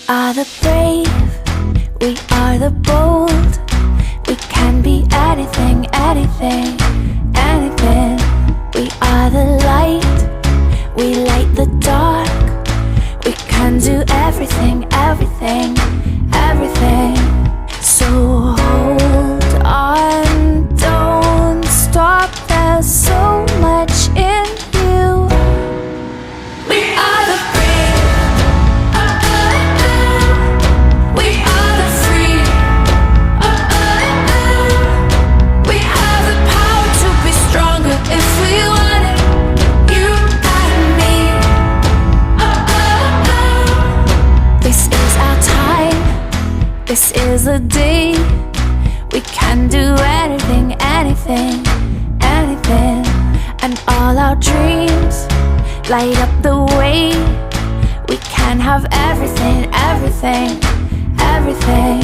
are the brave, we are the bold. We can be anything, anything, anything. We are the light, we light the dark. We can do everything, everything, everything. So hold on, don't stop, there's so much in you. We are the brave, we are the free, we have the power to be stronger if we want it, you and me. This is our time, this is the day. We can do anything, anything, anything. And all our dreams light up the way. We can have everything, everything, everything.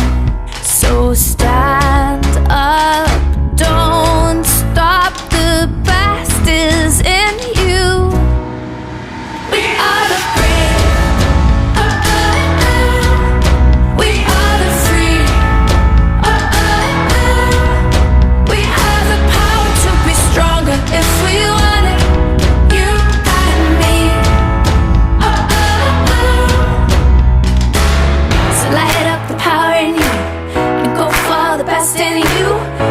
So stand up, don't stop, the best is in you. We are the brave, we are the free, we have the power to be stronger if we want it, you and me. So light up the power in you and go for the best in you,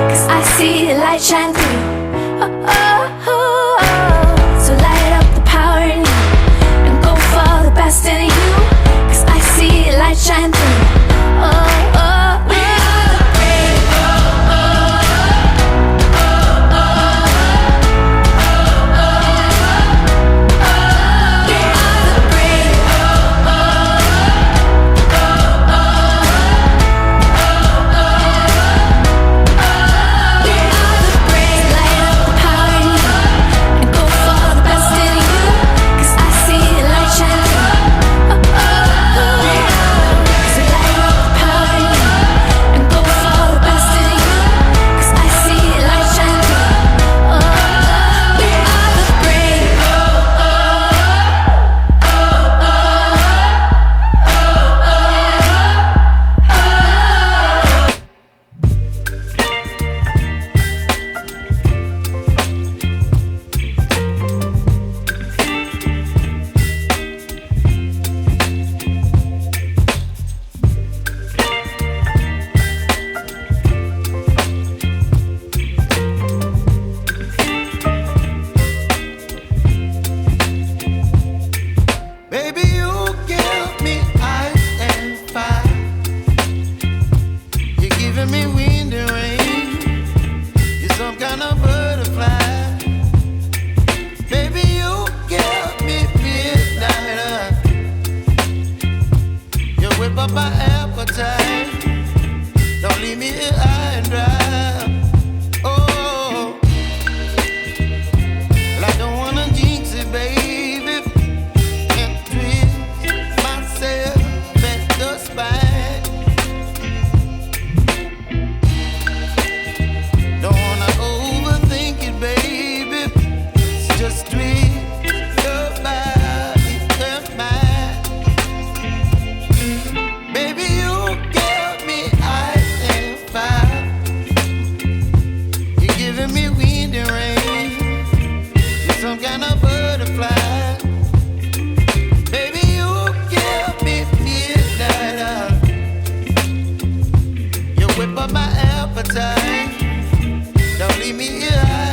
'cause I see the light shine through. So light up the power in you and go for the best in you, 'cause I see the light shine through. We are the brave, we are the brave, we are the brave. Light up the power in you and go for the best in you, 'cause I see the light shine through. So light up the power in you and go for the best in you, 'cause I see the light shine through. We are the brave. Baby, you give me ice and fire. You're giving me wind and rain. You're some kind of butterfly. Baby, you give me midnight. You whip up my appetite. Don't leave me here high and dry. Oh, well, I don't wanna jinx it, baby. And twist myself at the spine. Don't wanna overthink it, baby. It's just twist your body and mine. Baby, you give me ice and fire. You're giving me wind and rain. You're some kind of butterfly. Baby, you give me midnight. You whip up my appetite. Don't leave me here high